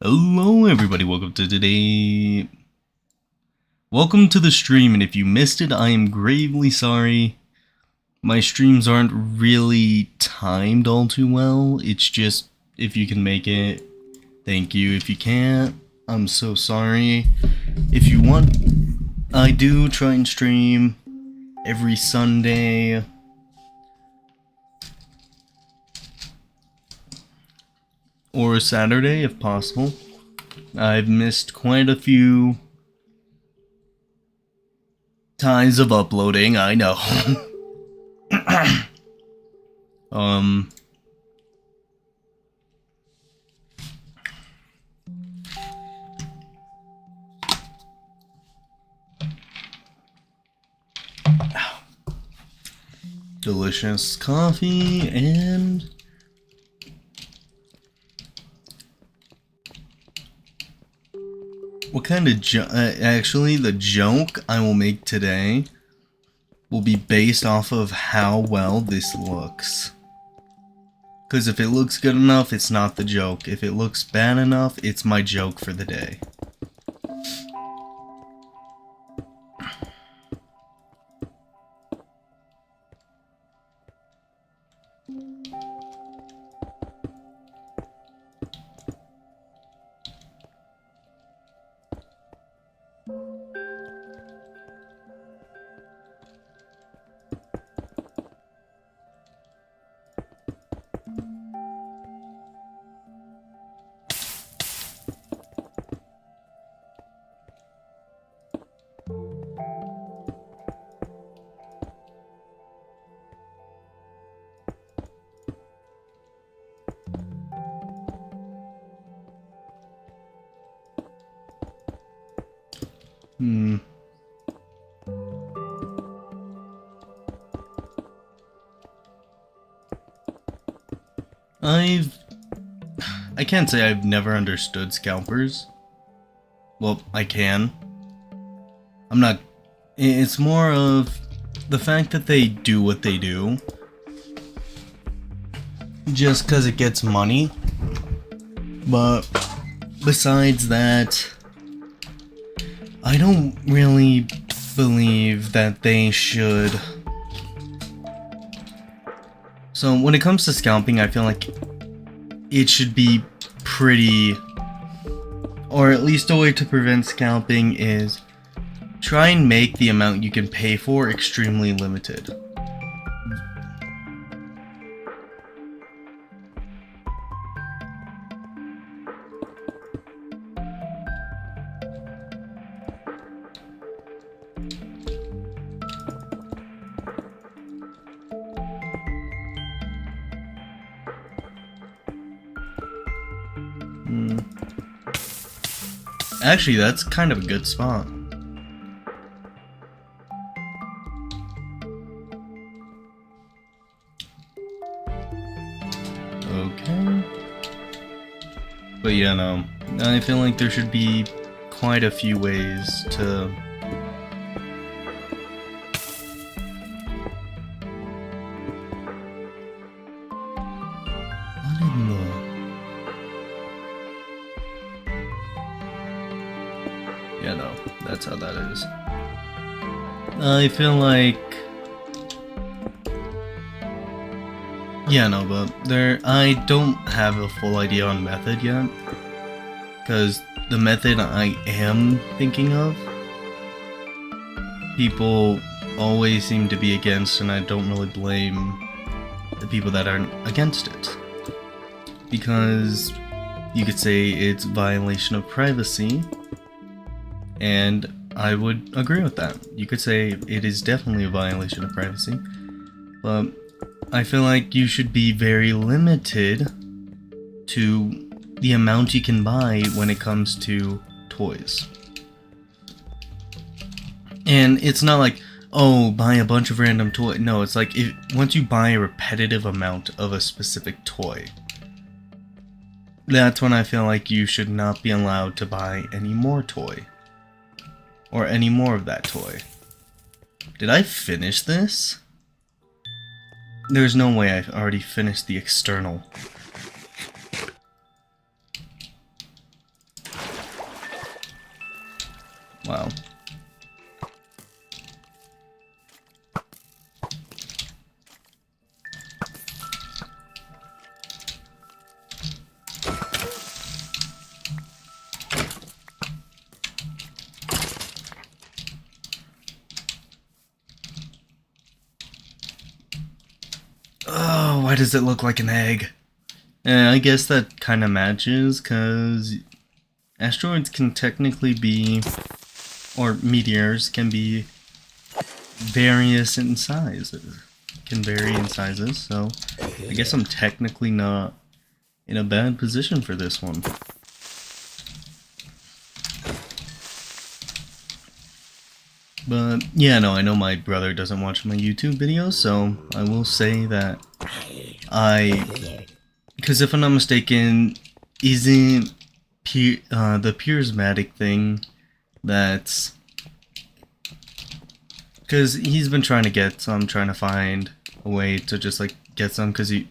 Hello everybody, welcome to today. Welcome to the stream, and if you missed it, I am gravely sorry. My streams aren't really timed all too well. It's just, if you can make it, thank you. If you can't, I'm so sorry. If you want, I do try and stream every Sunday. Or Saturday, if possible. I've missed quite a few times of uploading, I know. Delicious coffee and what kind of actually, the joke I will make today will be based off of how well this looks. Because if it looks good enough, it's not the joke. If it looks bad enough, it's my joke for the day. I can't say I've never understood scalpers. Well, I can. It's more of the fact that they do what they do just because it gets money. But besides that, I don't really believe that they should. So when it comes to scalping, I feel like it should be pretty, or at least a way to prevent scalping is try and make the amount you can pay for extremely limited. Actually, that's kind of a good spot. Okay. But yeah, no. I feel like there should be quite a few ways to... What in the... Yeah, no, that's how that is. I feel like... Yeah, no, but I don't have a full idea on method yet. Because the method I am thinking of, people always seem to be against, and I don't really blame the people that aren't against it. Because you could say it's violation of privacy, and I would agree with that. You could say it is definitely a violation of privacy, but I feel like you should be very limited to the amount you can buy when it comes to toys. And it's not like, oh, buy a bunch of random toys. No, it's like once you buy a repetitive amount of a specific toy, that's when I feel like you should not be allowed to buy any more toy. Or any more of that toy. Did I finish this? There's no way I've already finished the external. Wow. Oh, why does it look like an egg? I guess that kind of matches, because asteroids can technically be, or meteors can be various in sizes. Can vary in sizes, so I guess I'm technically not in a bad position for this one. But yeah, no, I know my brother doesn't watch my YouTube videos, so I will say that because if I'm not mistaken, isn't the prismatic thing that's, because he's been trying to get some, trying to find a way to just like get some, because he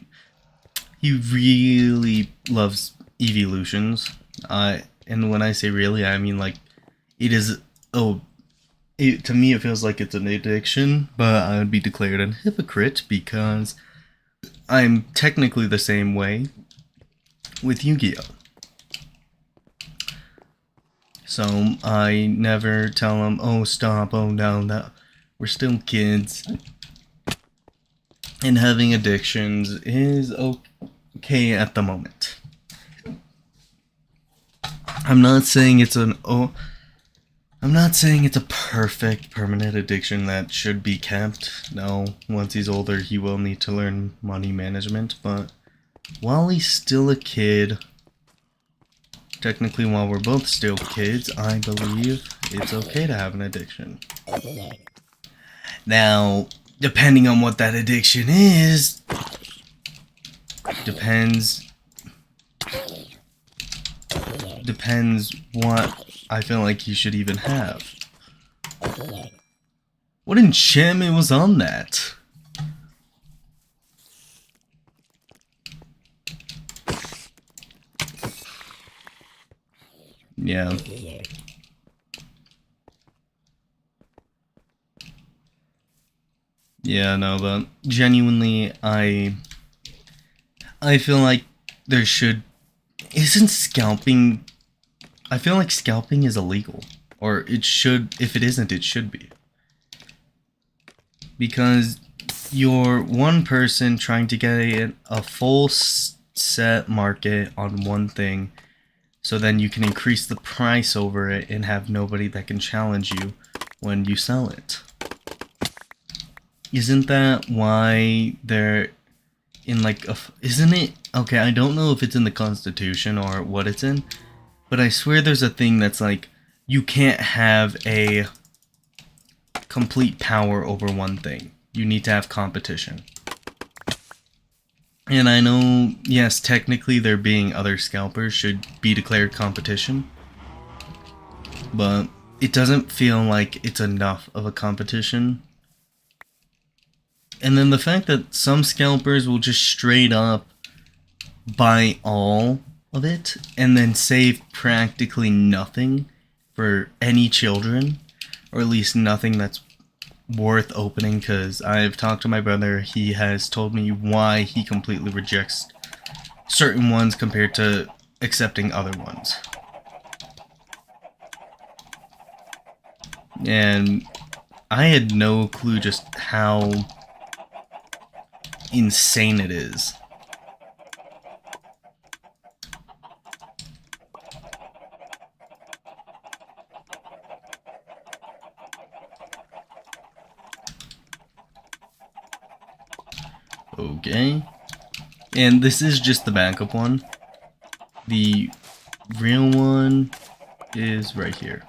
really loves evolutions. And when I say really, I mean like it is. To me, it feels like it's an addiction, but I would be declared a hypocrite because I'm technically the same way with Yu-Gi-Oh! So I never tell them, oh stop, oh no, that we're still kids. And having addictions is okay at the moment. I'm not saying it's I'm not saying it's a perfect permanent addiction that should be kept. No, once he's older he will need to learn money management, but while he's still a kid, technically while we're both still kids, I believe it's okay to have an addiction. Now, depending on what that addiction is, depends what I feel like you should even have. What enchantment was on that? Yeah. Yeah, no, but genuinely, I feel like there should... Isn't scalping... I feel like scalping is illegal. Or it should... If it isn't, it should be. Because you're one person trying to get a full set market on one thing, so then you can increase the price over it and have nobody that can challenge you when you sell it. Isn't that why they're in like a... Isn't it... Okay, I don't know if it's in the Constitution or what it's in, but I swear there's a thing that's like, you can't have a complete power over one thing. You need to have competition. And I know, yes, technically there being other scalpers should be declared competition, but it doesn't feel like it's enough of a competition. And then the fact that some scalpers will just straight up buy all of it and then save practically nothing for any children, or at least nothing that's worth opening, because I've talked to my brother. He has told me why he completely rejects certain ones compared to accepting other ones. And I had no clue just how insane it is. Okay. And this is just the backup one. The real one is right here.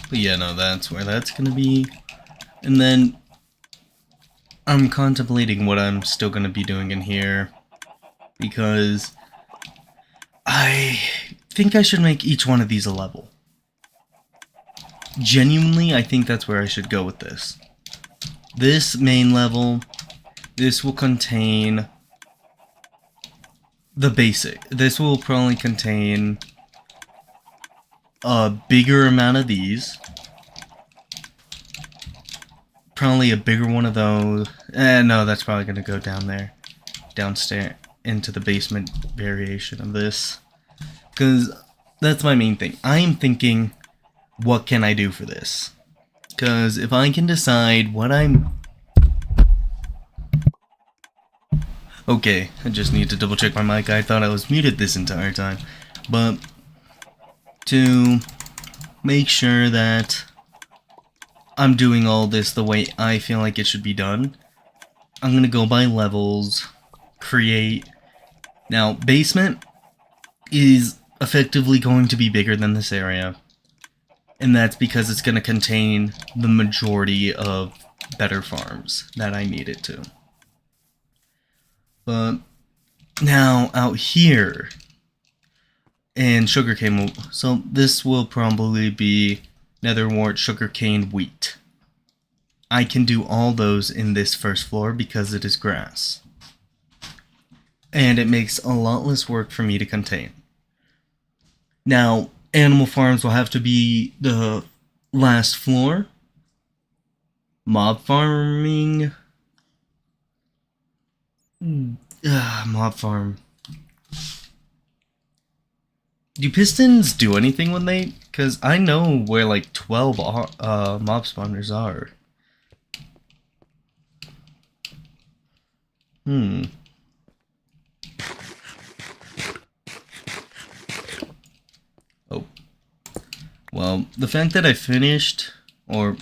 But yeah, no, that's where that's gonna be. And then I'm contemplating what I'm still gonna be doing in here, because I think I should make each one of these a level. Genuinely, I think that's where I should go with this. This main level, this will contain the basic. This will probably contain a bigger amount of these. Probably a bigger one of those. No, that's probably going to go down there. Downstairs into the basement variation of this. Because that's my main thing. I am thinking, what can I do for this? Because if I can decide what I'm... Okay, I just need to double check my mic. I thought I was muted this entire time. But to make sure that I'm doing all this the way I feel like it should be done, I'm going to go by levels, create. Now, basement is effectively going to be bigger than this area. And that's because it's going to contain the majority of better farms that I need it to. But now out here, and sugarcane, so this will probably be netherwort, sugarcane, wheat. I can do all those in this first floor because it is grass. And it makes a lot less work for me to contain. Now, animal farms will have to be the last floor. Mob farming... mob farm. Do pistons do anything when they... Because I know where like 12 mob spawners are. Oh. Well, the fact that I finished, or...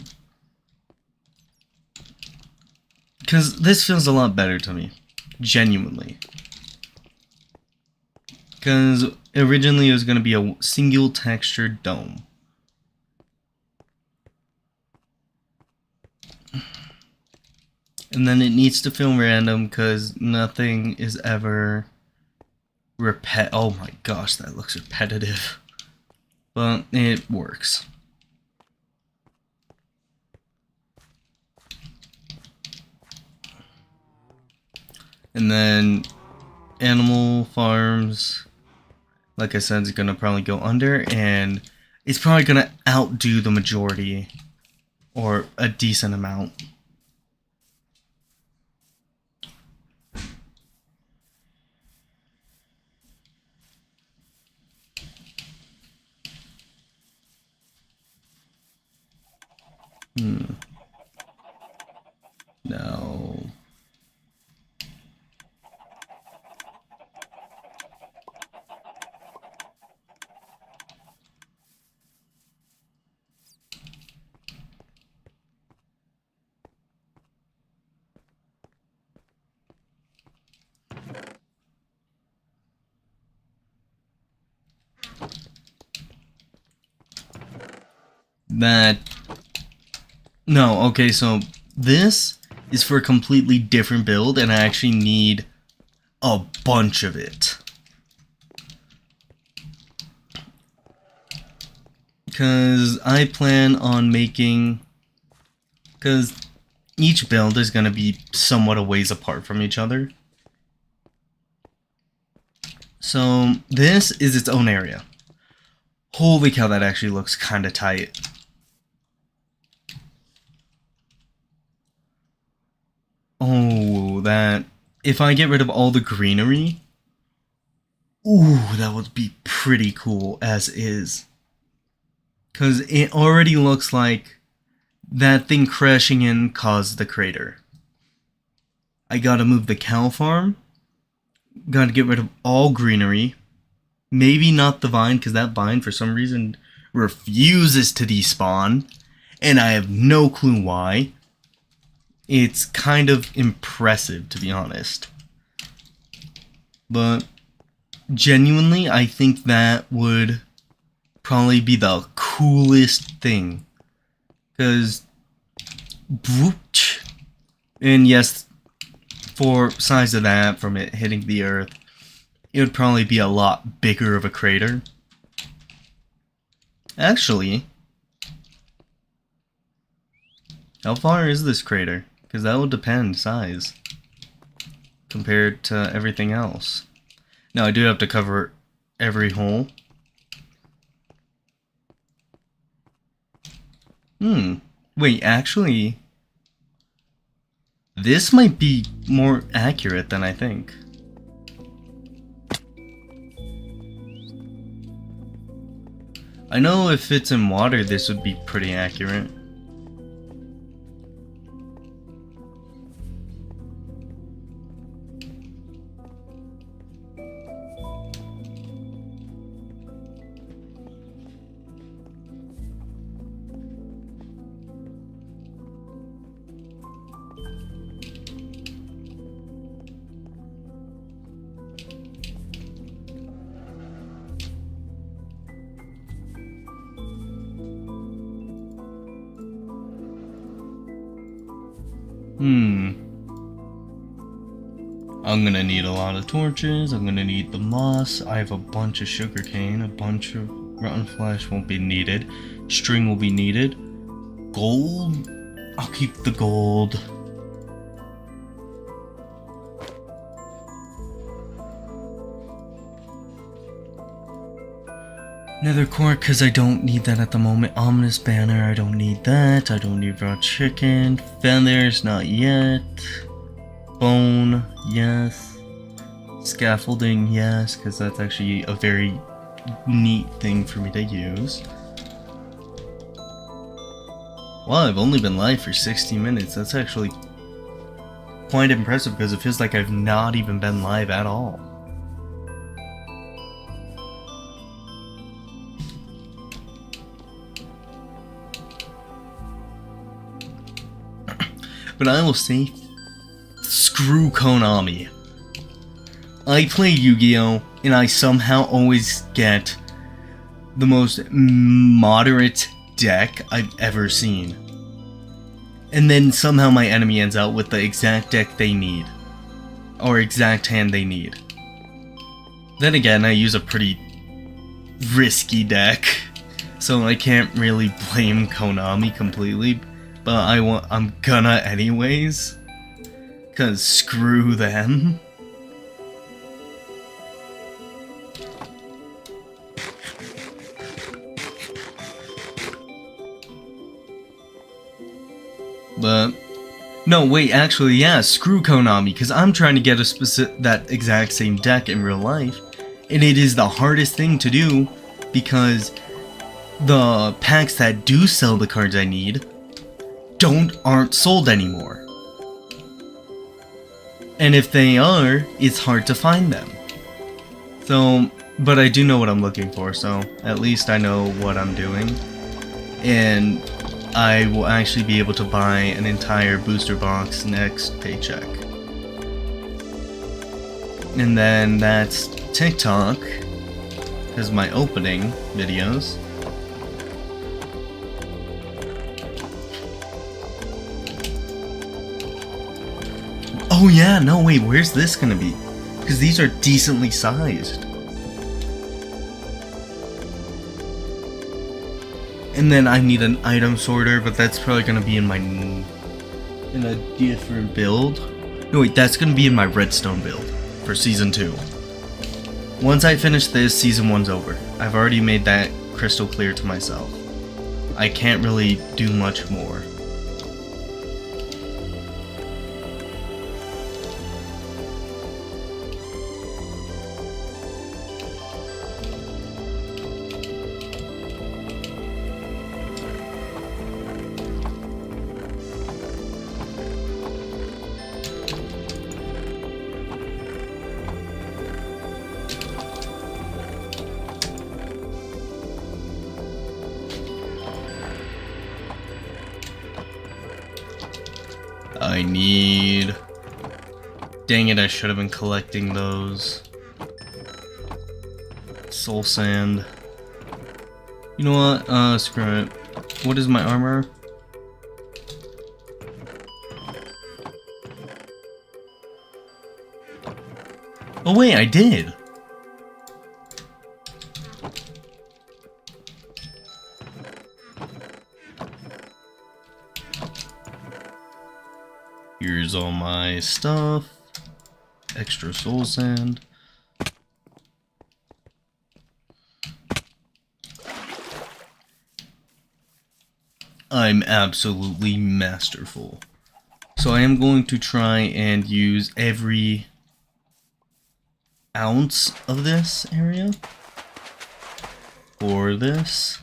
Because this feels a lot better to me. Genuinely. Because originally it was going to be a single textured dome. And then it needs to feel random because nothing is ever oh my gosh, that looks repetitive. But it works. And then animal farms, like I said, is going to probably go under, and it's probably going to outdo the majority, or a decent amount. No. No, okay, so this is for a completely different build, and I actually need a bunch of it. Because I plan on making... Because each build is going to be somewhat a ways apart from each other. So this is its own area. Holy cow, that actually looks kind of tight. Oh, that... If I get rid of all the greenery... Ooh, that would be pretty cool as is. Because it already looks like that thing crashing in caused the crater. I gotta move the cow farm. Gotta get rid of all greenery. Maybe not the vine, because that vine for some reason refuses to despawn. And I have no clue why. It's kind of impressive, to be honest. But genuinely, I think that would probably be the coolest thing. Because, and yes, for size of that, from it hitting the earth, it would probably be a lot bigger of a crater. Actually, how far is this crater? Because that will depend size compared to everything else. Now I do have to cover every hole. Wait, actually, this might be more accurate than I think. I know if it's in water, this would be pretty accurate. I'm gonna need a lot of torches, I'm gonna need the moss, I have a bunch of sugarcane, a bunch of rotten flesh won't be needed, string will be needed, gold, I'll keep the gold. Nether core, because I don't need that at the moment. Ominous banner, I don't need that. I don't need raw chicken. Feathers, not yet. Bone, yes. Scaffolding, yes, because that's actually a very neat thing for me to use. Well, I've only been live for 60 minutes. That's actually quite impressive because it feels like I've not even been live at all. But I will say, screw Konami. I play Yu-Gi-Oh! And I somehow always get the most moderate deck I've ever seen. And then somehow my enemy ends out with the exact deck they need. Or exact hand they need. Then again, I use a pretty risky deck. So I can't really blame Konami completely. But I'm gonna anyways, cause screw them. But no, wait, actually, yeah, screw Konami, cause I'm trying to get that exact same deck in real life, and it is the hardest thing to do because the packs that do sell the cards I need aren't sold anymore. And if they are, it's hard to find them. So, but I do know what I'm looking for, so at least I know what I'm doing. And I will actually be able to buy an entire booster box next paycheck. And then that's TikTok, as my opening videos. Oh yeah, no wait, where's this gonna be? Because these are decently sized. And then I need an item sorter, but that's probably gonna be in a different build. No wait, that's gonna be in my redstone build for season 2. Once I finish this, season 1's over. I've already made that crystal clear to myself. I can't really do much more. I need... Dang it, I should have been collecting those. Soul sand. You know what? Screw it. What is my armor? Oh wait, I did! Here's all my stuff. Extra soul sand. I'm absolutely masterful. So I am going to try and use every ounce of this area for this.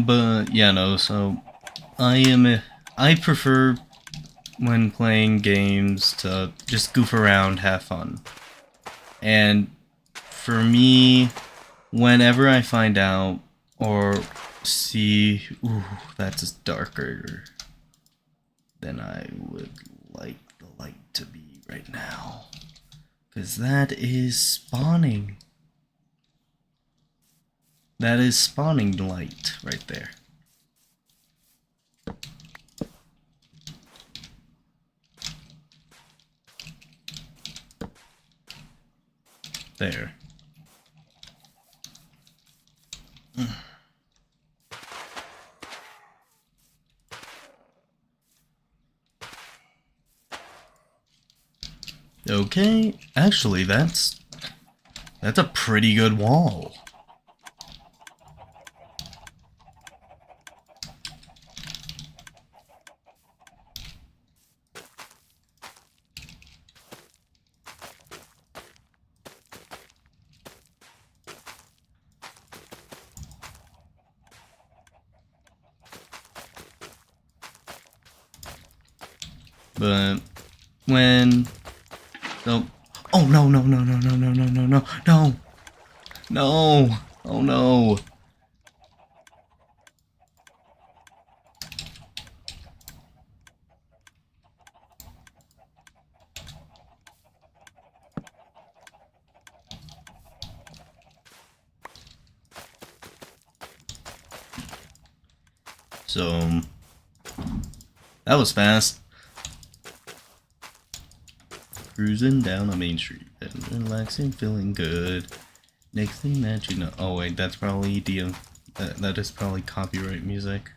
But yeah, no, so I prefer when playing games to just goof around, have fun. And for me, whenever I find out or see, ooh, that's darker than I would like the light to be right now. Because that is spawning. That is spawning light right there. There. Okay, actually that's a pretty good wall. But when oh no no no no no no no no no no no oh no. So that was fast. Cruising down a main street and relaxing, feeling good. Next thing that you know, oh wait, that's probably that is probably copyright music.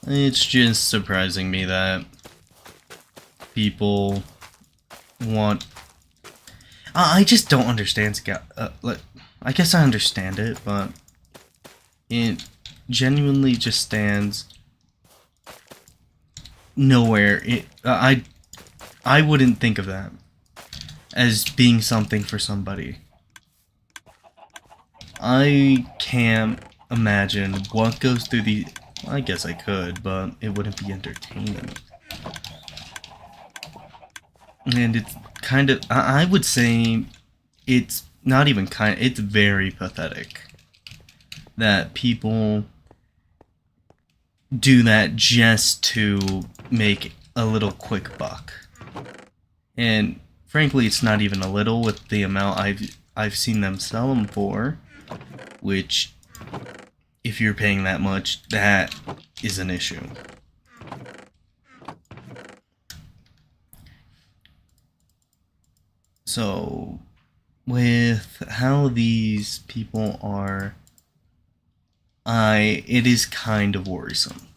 It's just surprising me that people want. I just don't understand. I guess I understand it, but it genuinely just stands nowhere. I wouldn't think of that as being something for somebody. I can't imagine what goes through the. I guess I could, but it wouldn't be entertaining. And it's kind of, I would say it's not even kind, it's very pathetic that people do that just to make a little quick buck. And frankly, it's not even a little with the amount I've seen them sell them for, which if you're paying that much, that is an issue. So, with how these people are, it is kind of worrisome.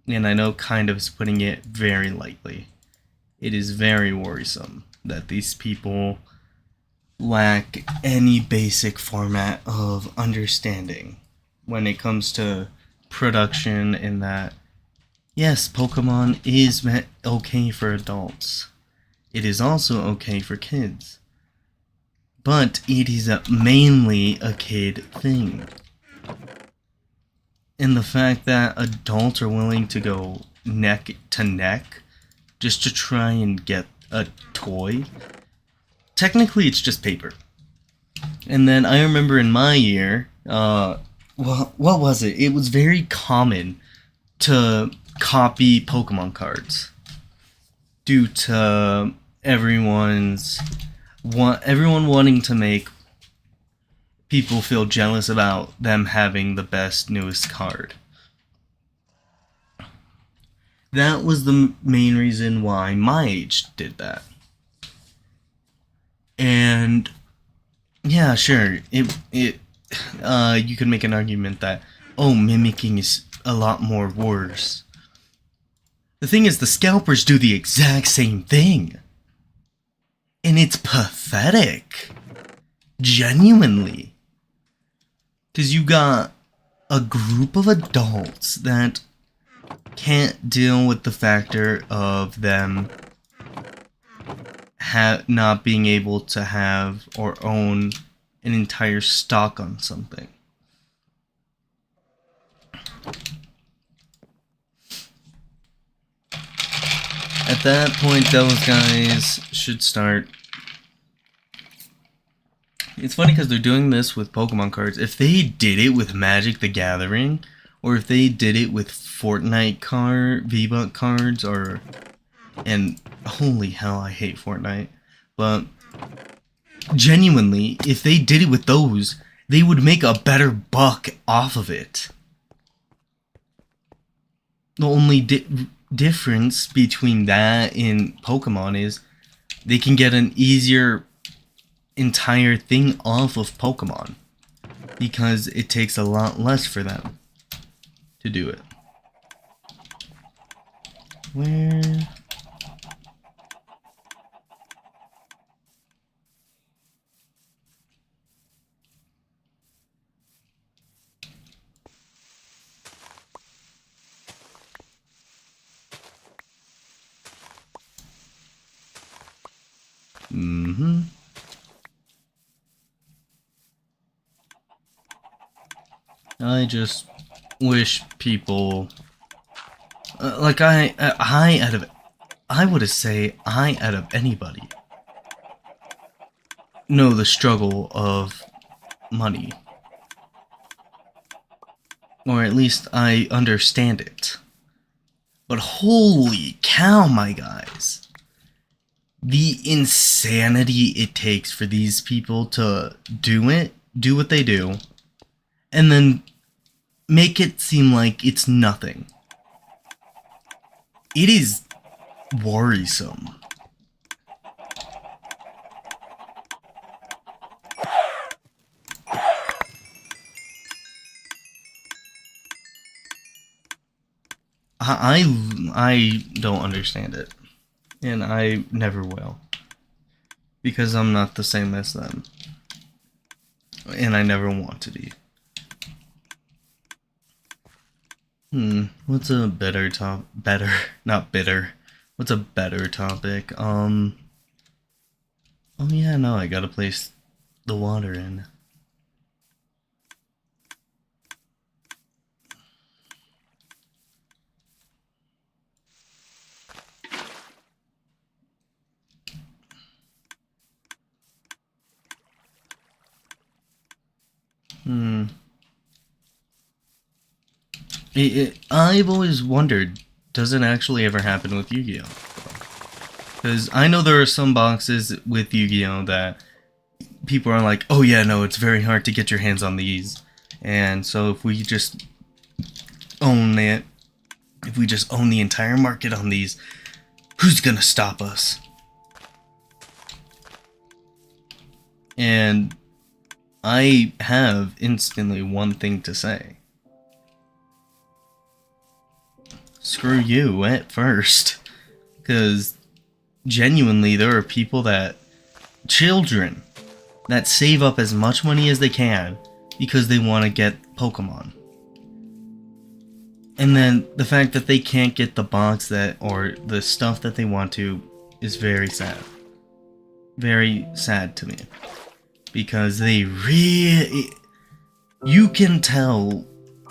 And I know kind of is putting it very lightly. It is very worrisome that these people lack any basic format of understanding when it comes to production, and that, yes, Pokemon is okay for adults. It is also okay for kids. But it is mainly a kid thing. And the fact that adults are willing to go neck to neck just to try and get a toy, technically it's just paper. And then I remember in my year, what was it? It was very common to copy Pokemon cards due to everyone wanting to make people feel jealous about them having the best, newest card. That was the main reason why my age did that. And yeah, sure, you could make an argument that, oh, mimicking is a lot more worse. The thing is, the scalpers do the exact same thing. And it's pathetic. Genuinely. Because you got a group of adults that can't deal with the factor of them not being able to have or own an entire stock on something. At that point, those guys should start. It's funny because they're doing this with Pokemon cards. If they did it with Magic the Gathering, or if they did it with Fortnite V-Buck cards, and holy hell, I hate Fortnite, but genuinely, if they did it with those, they would make a better buck off of it. The only difference between that and Pokemon is they can get an easier entire thing off of Pokemon because it takes a lot less for them to do it. Where? I just wish people, like I would say I out of anybody know the struggle of money, or at least I understand it. But holy cow, my guys, the insanity it takes for these people to do what they do, and then make it seem like it's nothing. It is worrisome. I don't understand it, and I never will, because I'm not the same as them, and I never want to be. What's a not bitter. What's a better topic? Oh yeah, no, I gotta place the water in. Hmm. I've always wondered, does it actually ever happen with Yu-Gi-Oh? Because I know there are some boxes with Yu-Gi-Oh that people are like, oh yeah, no, it's very hard to get your hands on these. And so if we just own it, if we just own the entire market on these, who's gonna stop us? And I have instantly one thing to say. Screw you at first. Because genuinely, there are people children, that save up as much money as they can because they want to get Pokemon. And then the fact that they can't get the box or the stuff that they want to is very sad. Very sad to me. Because they really... You can tell,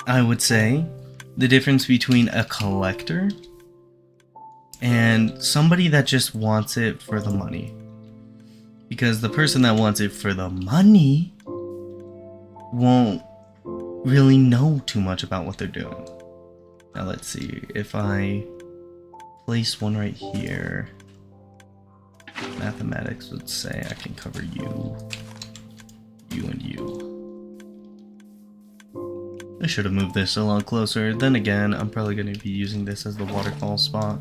I would say, the difference between a collector and somebody that just wants it for the money. Because the person that wants it for the money won't really know too much about what they're doing. Now let's see, if I place one right here, mathematics would say I can cover you, you, and you. I should have moved this a lot closer. Then again, I'm probably going to be using this as the waterfall spot.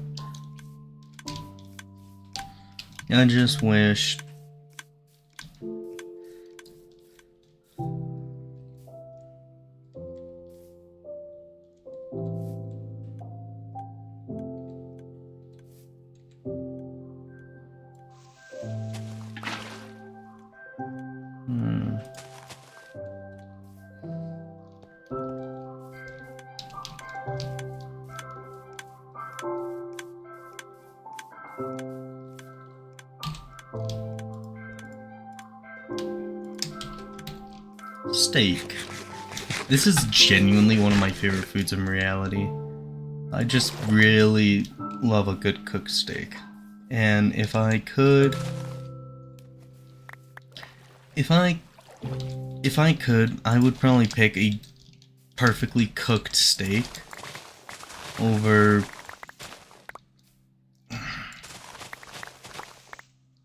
I just wish... Steak. This is genuinely one of my favorite foods in reality. I just really love a good cooked steak. And if I could... If I could, I would probably pick a perfectly cooked steak over...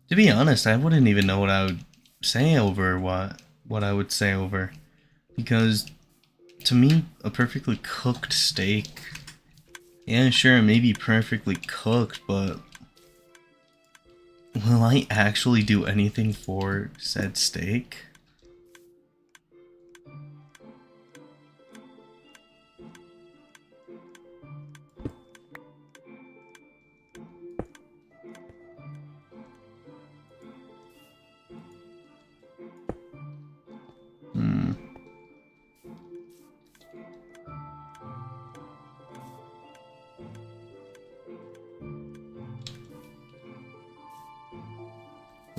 To be honest, I wouldn't even know what I would say over what I would say over. Because, to me, a perfectly cooked steak... Yeah, sure, it may be perfectly cooked, but... Will I actually do anything for said steak?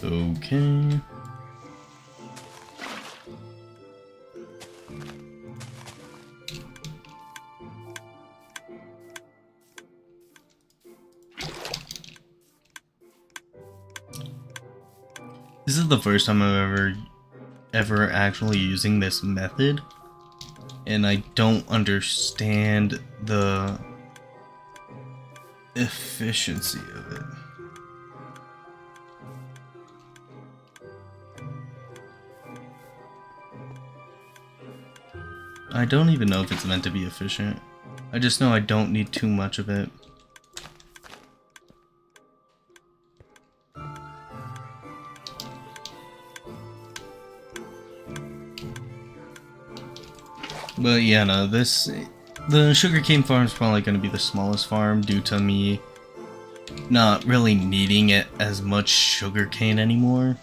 Okay. This is the first time I'm ever actually using this method, and I don't understand the efficiency of it. I don't even know if it's meant to be efficient. I just know I don't need too much of it. But yeah, no, the sugarcane farm is probably going to be the smallest farm due to me not really needing it as much sugarcane anymore.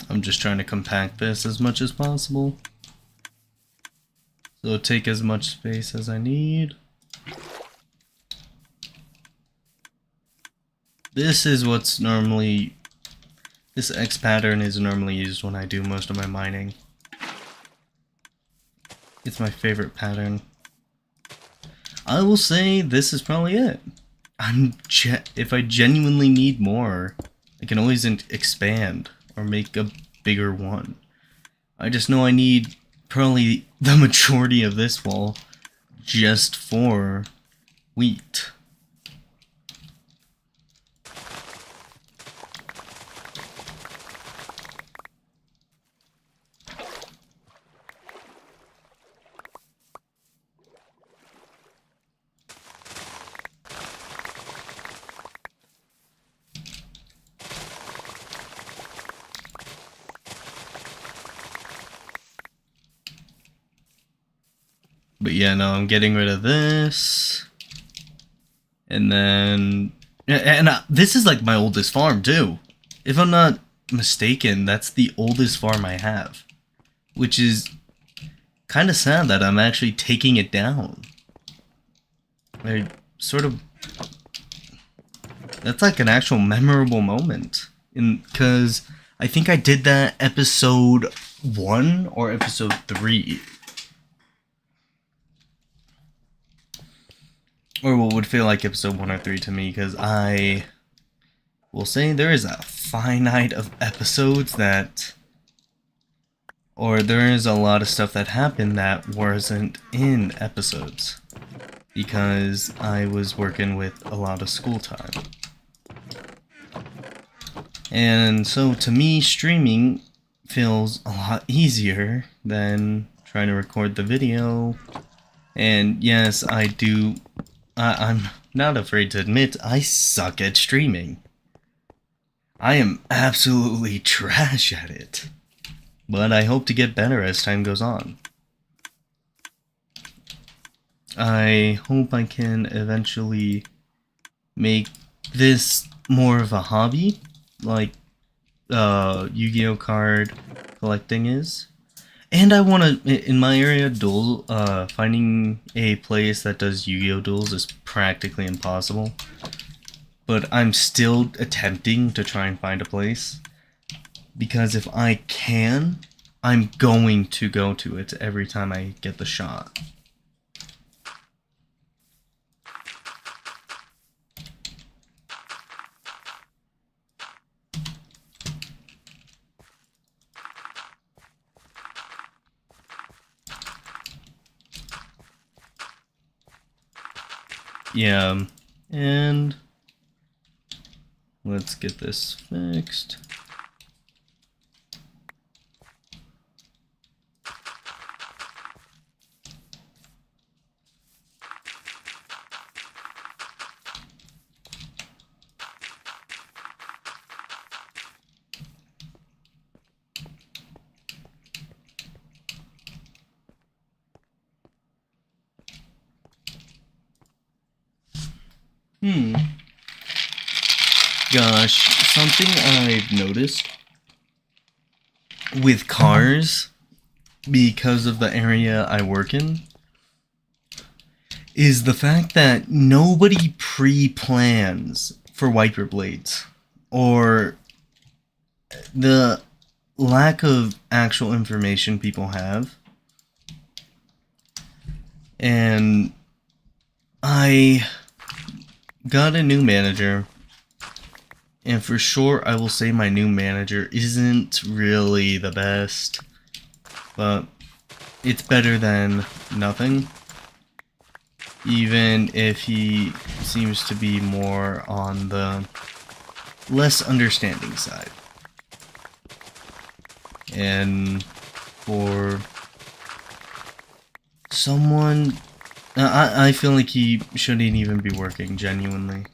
I'm just trying to compact this as much as possible. So take as much space as I need. This is what's normally This X pattern is normally used when I do most of my mining. It's my favorite pattern. I will say this is probably it. If I genuinely need more, I can always expand or make a bigger one. I just know I need probably the majority of this wall just for wheat. But yeah, no, I'm getting rid of this. And then... And this is like my oldest farm, too. If I'm not mistaken, that's the oldest farm I have. Which is kind of sad that I'm actually taking it down. I sort of... That's like an actual memorable moment. Because I think I did that episode 1 or episode 3. Or what would feel like episode 1 or 3 to me, because I will say there is a finite of episodes that... Or there is a lot of stuff that happened that wasn't in episodes. Because I was working with a lot of school time. And so to me, streaming feels a lot easier than trying to record the video. And yes, I do... I'm not afraid to admit I suck at streaming. I am absolutely trash at it. But I hope to get better as time goes on. I hope I can eventually make this more of a hobby, like Yu-Gi-Oh card collecting is. And I want to, in my area, finding a place that does Yu-Gi-Oh duels is practically impossible. But I'm still attempting to try and find a place. Because if I can, I'm going to go to it every time I get the shot. Yeah, and let's get this fixed. Gosh, something I've noticed with cars, because of the area I work in, is the fact that nobody pre-plans for wiper blades, or the lack of actual information people have. And I got a new manager, and for sure I will say my new manager isn't really the best, but it's better than nothing, even if he seems to be more on the less understanding side. And for someone, I feel like he shouldn't even be working, genuinely.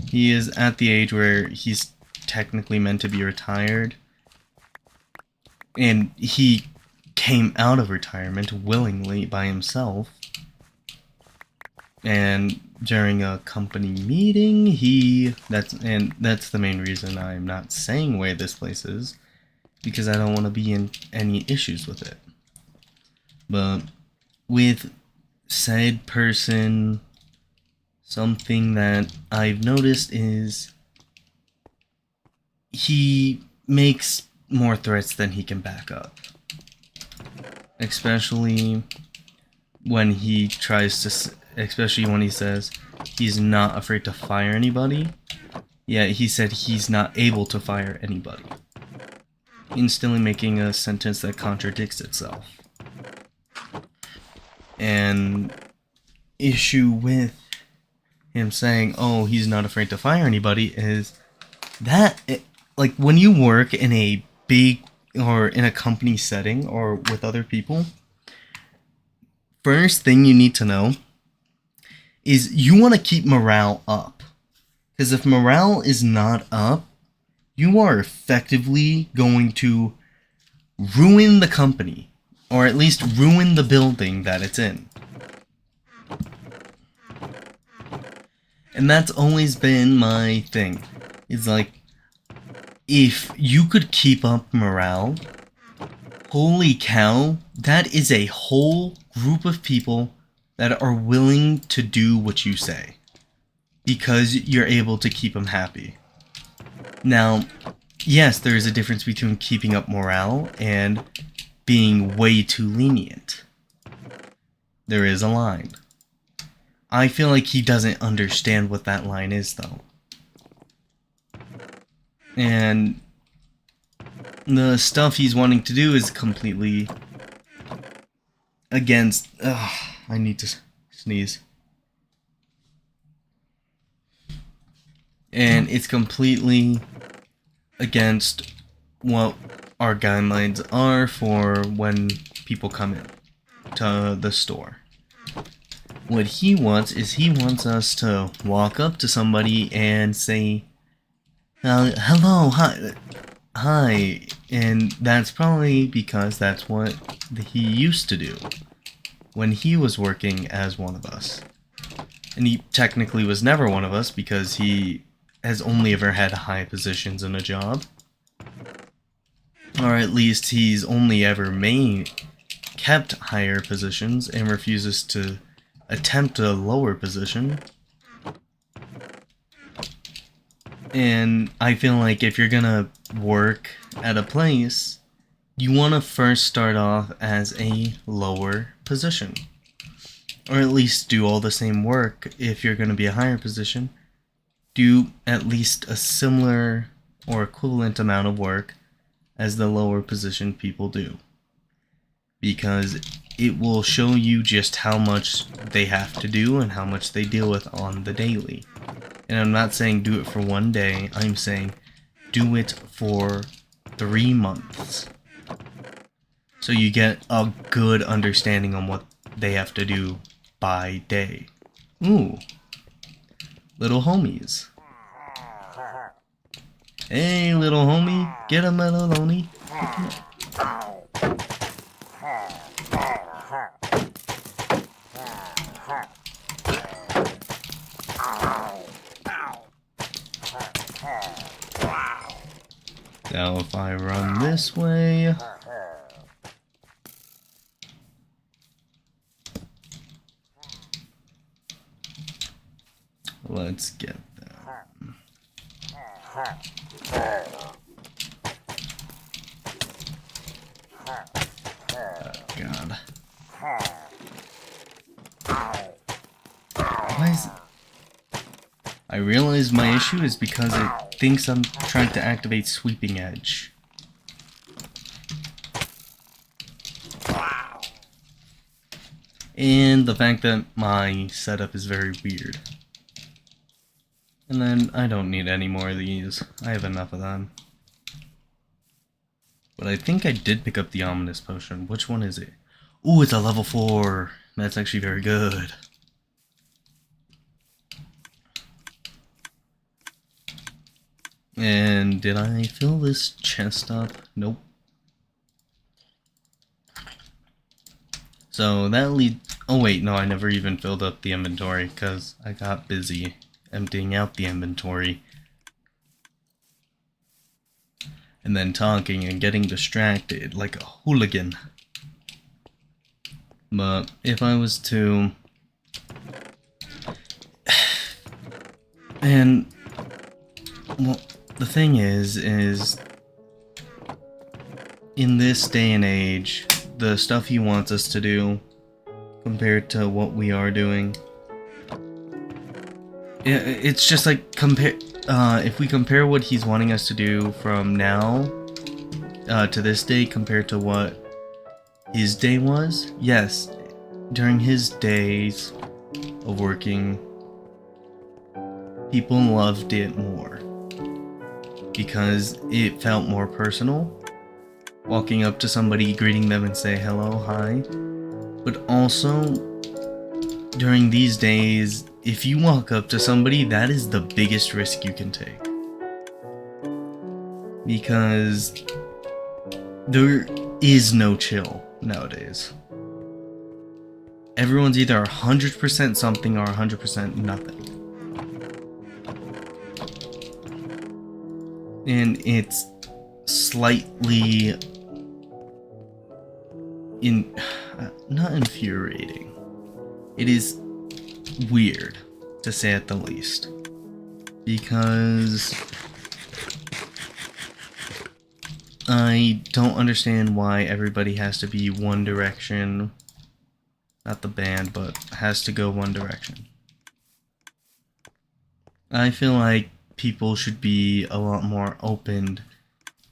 He is at the age where he's technically meant to be retired, and he came out of retirement willingly by himself. And during a company meeting, that's the main reason I'm not saying where this place is, because I don't want to be in any issues with it. But with said person, something that I've noticed is he makes more threats than he can back up. Especially when he tries to, especially when he says he's not afraid to fire anybody. Yeah, he said he's not able to fire anybody. Instantly making a sentence that contradicts itself. And issue with him saying, oh, he's not afraid to fire anybody is that, like, when you work in a big or in a company setting or with other people, first thing you need to know is you want to keep morale up. Because if morale is not up, you are effectively going to ruin the company, or at least ruin the building that it's in. And that's always been my thing. It's like, if you could keep up morale, holy cow, that is a whole group of people that are willing to do what you say. Because you're able to keep them happy. Now, yes, there is a difference between keeping up morale and being way too lenient. There is a line. I feel like he doesn't understand what that line is, though. And the stuff he's wanting to do is completely against... I need to sneeze. And it's completely against what our guidelines are for when people come in to the store. What he wants is he wants us to walk up to somebody and say, hello, hi, and that's probably because that's what he used to do when he was working as one of us. And he technically was never one of us because he has only ever had high positions in a job. Or at least he's only ever kept higher positions and refuses to attempt a lower position. And I feel like if you're gonna work at a place, you want to first start off as a lower position. Or at least do all the same work. If you're gonna be a higher position, do at least a similar or equivalent amount of work as the lower position people do. Because it will show you just how much they have to do and how much they deal with on the daily. And I'm not saying do it for one day, I'm saying do it for 3 months. So you get a good understanding on what they have to do by day. Ooh. Little homies. Hey, little homie. Get him, little homie. Now if I run this way... Let's get that. Oh, God. Why is it? I realize my issue is because it thinks I'm trying to activate Sweeping Edge. And the fact that my setup is very weird. And then I don't need any more of these. I have enough of them. But I think I did pick up the Ominous Potion. Which one is it? Ooh, it's a level 4. That's actually very good. And did I fill this chest up? Nope. So that leads... Oh wait, no, I never even filled up the inventory because I got busy emptying out the inventory. And then talking and getting distracted like a hooligan. But if I was to... And... Well, the thing is in this day and age, the stuff he wants us to do compared to what we are doing, it's just like if we compare what he's wanting us to do from now to this day compared to what his day was, yes, during his days of working, people loved it more because it felt more personal. Walking up to somebody, greeting them and say hello, hi. But also, during these days, if you walk up to somebody, that is the biggest risk you can take. Because there is no chill nowadays. Everyone's either 100% something or 100% nothing. And it's slightly not infuriating. It is weird, to say at the least. Because I don't understand why everybody has to be one direction. Not the band, but has to go one direction. I feel like people should be a lot more open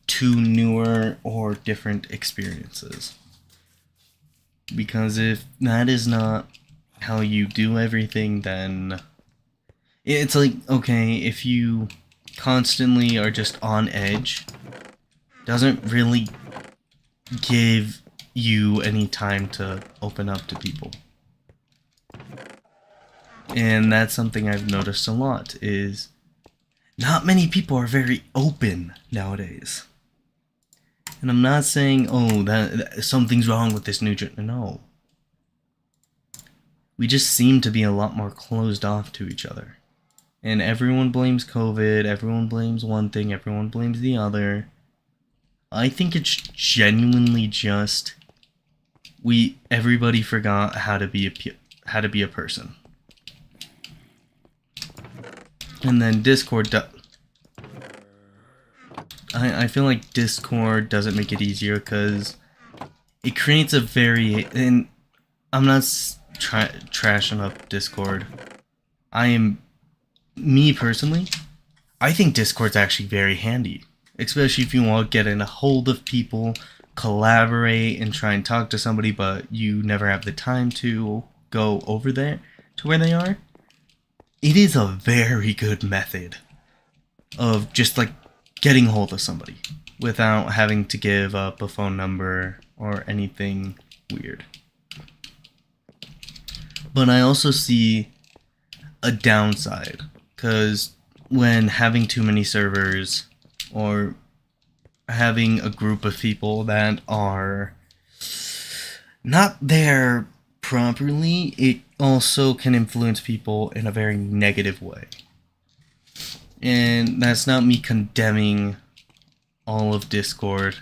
to newer or different experiences. Because if that is not how you do everything, then it's like, okay, if you constantly are just on edge, doesn't really give you any time to open up to people. And that's something I've noticed a lot, is not many people are very open nowadays. And I'm not saying, oh, that something's wrong with this new no. We just seem to be a lot more closed off to each other. And everyone blames COVID, everyone blames one thing, everyone blames the other. I think it's genuinely just everybody forgot how to be a person. And then Discord I feel like Discord doesn't make it easier because it creates and I'm not trashing up Discord. Me personally, I think Discord's actually very handy, especially if you want to get in a hold of people, collaborate, and try and talk to somebody, but you never have the time to go over there to where they are. It is a very good method of just like getting a hold of somebody without having to give up a phone number or anything weird. But I also see a downside, because when having too many servers or having a group of people that are not there properly, it also can influence people in a very negative way. And that's not me condemning all of Discord,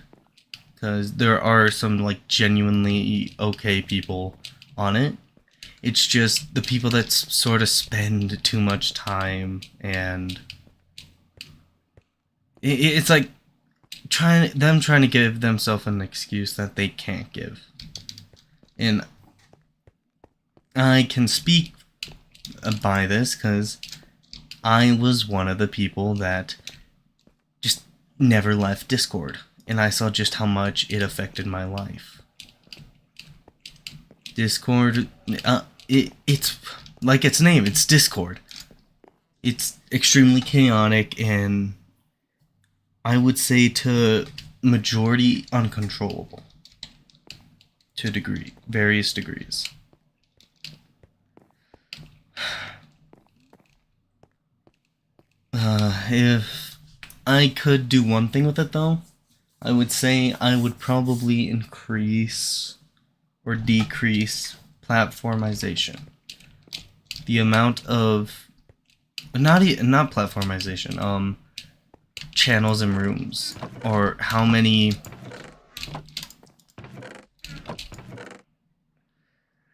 because there are some like genuinely okay people on it. It's just the people that sort of spend too much time, and it's like trying to give themselves an excuse that they can't give. And I can speak by this because I was one of the people that just never left Discord, and I saw just how much it affected my life. Discord, it's like its name, it's Discord. It's extremely chaotic, and I would say to majority uncontrollable to various degrees. If I could do one thing with it though, I would say I would probably increase or decrease platformization. The amount of not platformization, channels and rooms, or how many.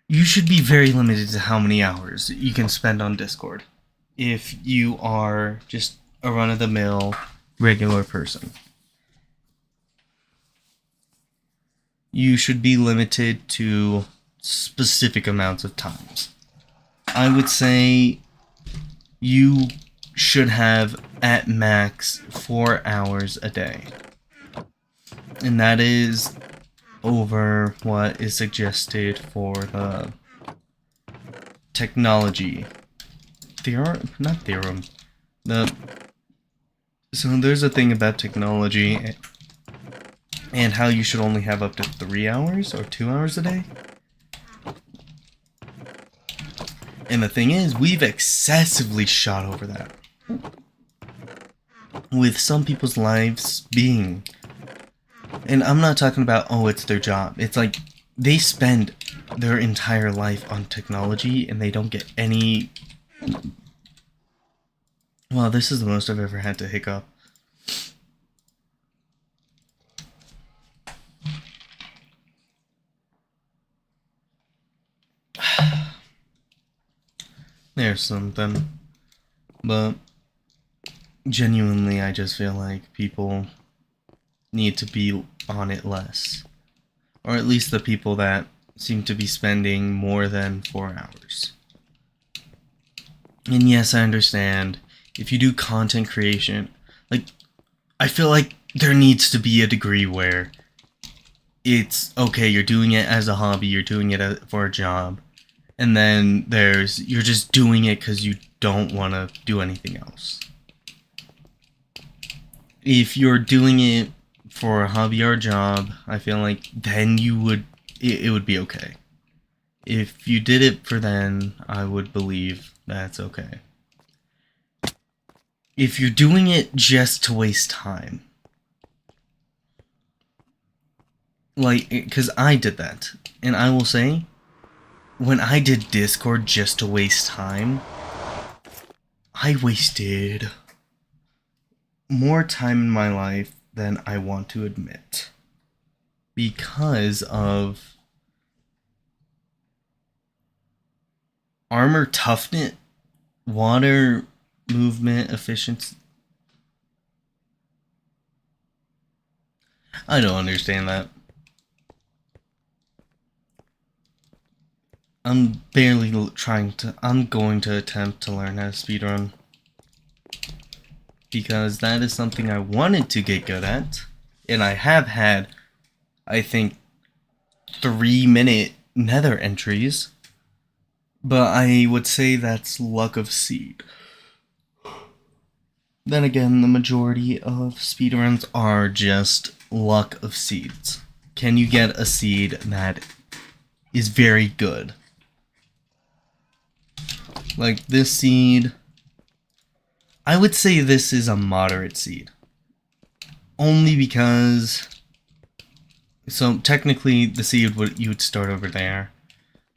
You should be very limited to how many hours you can spend on Discord if you are just a run-of-the-mill regular person. you should be limited to specific amounts of times. I would say you should have at max 4 hours a day. And that is over what is suggested for the technology theorem, not theorem. So there's a thing about technology and how you should only have up to 3 hours or 2 hours a day. And the thing is, we've excessively shot over that, with some people's lives being, and I'm not talking about, oh, it's their job. It's like they spend their entire life on technology and they don't get any. Well, this is the most I've ever had to hiccup. There's something. But genuinely, I just feel like people need to be on it less. Or at least the people that seem to be spending more than 4 hours. And yes, I understand. If you do content creation, like, I feel like there needs to be a degree where it's okay, you're doing it as a hobby, you're doing it for a job. And then you're just doing it because you don't want to do anything else. If you're doing it for a hobby or a job, I feel like then it would be okay. If you did it for then, I would believe that's okay. If you're doing it just to waste time, like, because I did that, and I will say, when I did Discord just to waste time, I wasted more time in my life than I want to admit. Because of armor toughness, water movement efficiency. I don't understand that. I'm going to attempt to learn how to speedrun. Because that is something I wanted to get good at. And I have had, I think, 3-minute nether entries. But I would say that's luck of seed. Then again, the majority of speedruns are just luck of seeds. Can you get a seed that is very good? Like this seed, I would say this is a moderate seed. Only because, so technically the seed you would start over there.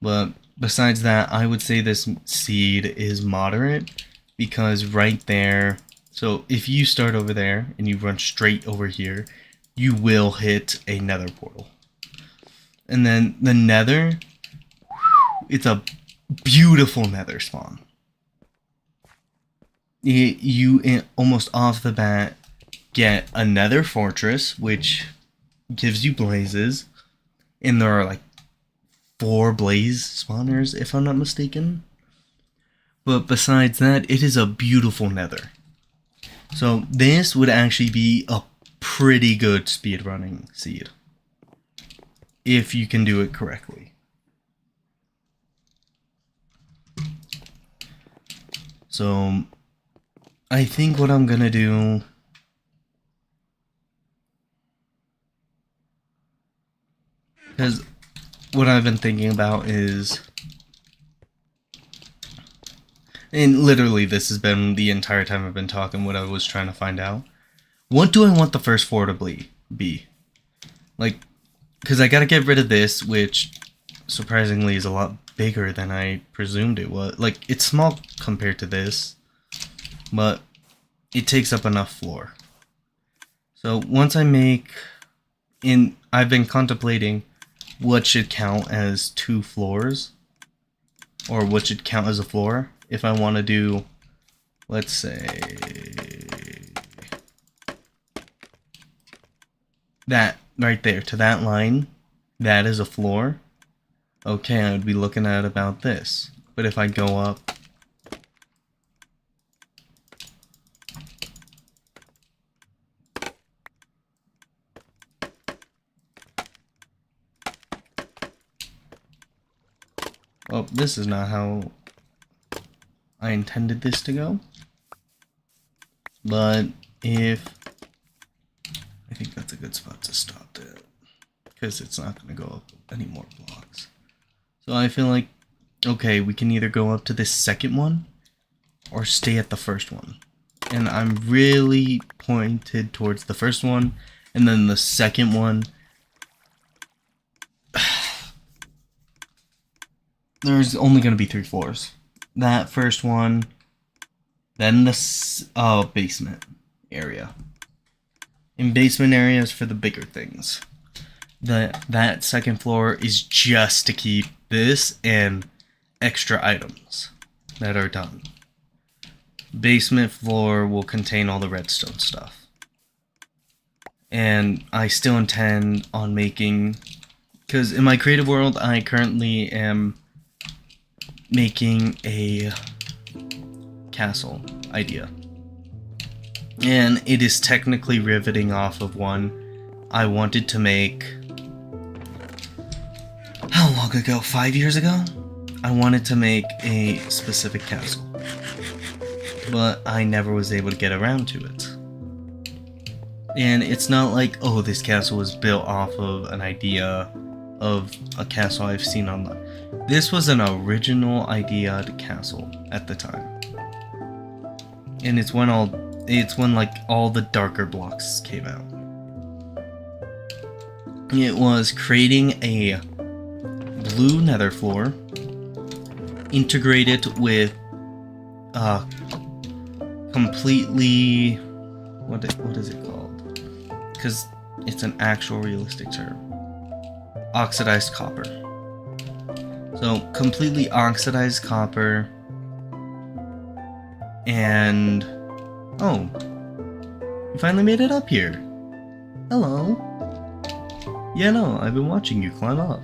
But besides that, I would say this seed is moderate because right there, so if you start over there and you run straight over here, you will hit a nether portal. And then the nether, it's a beautiful nether spawn. You almost off the bat get a nether fortress, which gives you blazes. And there are like 4 blaze spawners, if I'm not mistaken. But besides that, it is a beautiful nether. So this would actually be a pretty good speedrunning seed. If you can do it correctly. So I think what I'm gonna do, because what I've been thinking about is, and literally this has been the entire time I've been talking, what I was trying to find out. What do I want the first floor to be? Like, because I gotta get rid of this, which surprisingly is a lot bigger than I presumed it was. Like, it's small compared to this, but it takes up enough floor. So once I make, I've been contemplating what should count as 2 floors, or what should count as a floor. If I want to do, let's say, that right there to that line, that is a floor, okay, I would be looking at about this. But if I go up, well, this is not how I intended this to go. But if, I think that's a good spot to stop there, because it's not going to go up any more blocks. So I feel like, okay, we can either go up to this second one or stay at the first one. And I'm really pointed towards the first one, and then the second one. There's only going to be 3 floors. That first one, then the basement area. And basement areas for the bigger things. That second floor is just to keep this and extra items that are done. Basement floor will contain all the redstone stuff. And I still intend on making, because in my creative world I currently am making a castle idea. And it is technically riveting off of one I wanted to make. How long ago? 5 years ago? I wanted to make a specific castle. But I never was able to get around to it. And it's not like, oh, this castle was built off of an idea of a castle I've seen online. This was an original idea to castle at the time. And it's when like all the darker blocks came out. It was creating a blue nether floor, integrated with completely, what is it called? Because it's an actual realistic term. Oxidized copper. So completely oxidized copper, and oh, you finally made it up here. Hello. Yeah, no, I've been watching you climb up.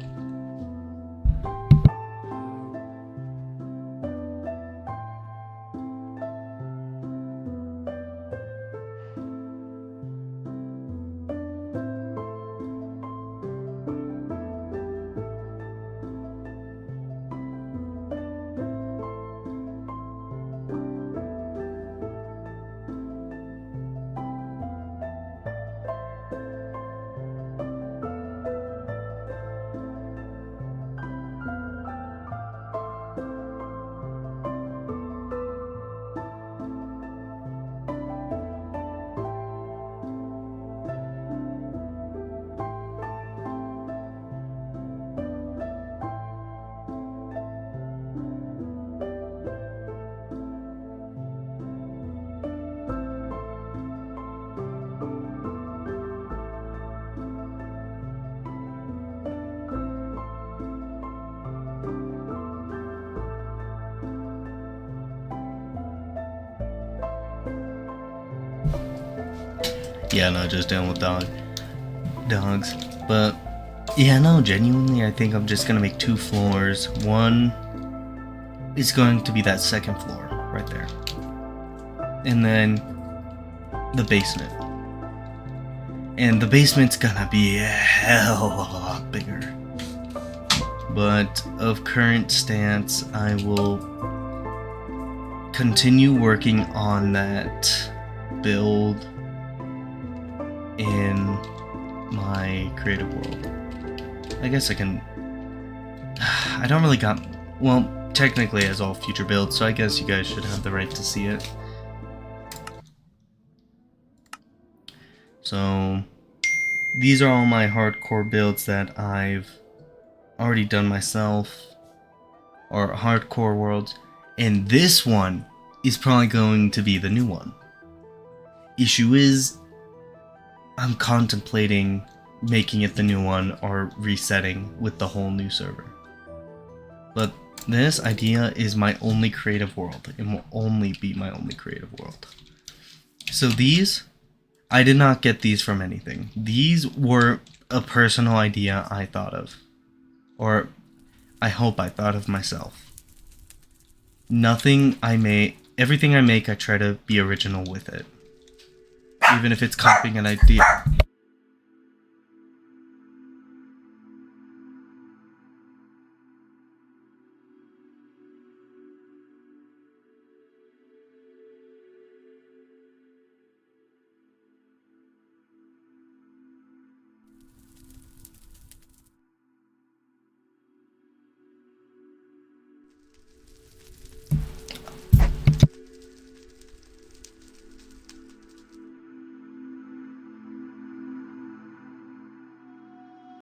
Yeah, no, just down with dogs. But yeah, no, genuinely, I think I'm just gonna make 2 floors. One is going to be that second floor right there, and then the basement. And the basement's gonna be a hell of a lot bigger. But of current stance, I will continue working on that build in my creative world. I guess I can. I don't really got. Well, technically, as all future builds, so I guess you guys should have the right to see it. So, these are all my hardcore builds that I've already done myself, or hardcore worlds, and this one is probably going to be the new one. Issue is, I'm contemplating making it the new one or resetting with the whole new server. But this idea is my only creative world. It will only be my only creative world. So these, I did not get these from anything. These were a personal idea I thought of. Or I hope I thought of myself. Everything I make, I try to be original with it. Even if it's copying an idea.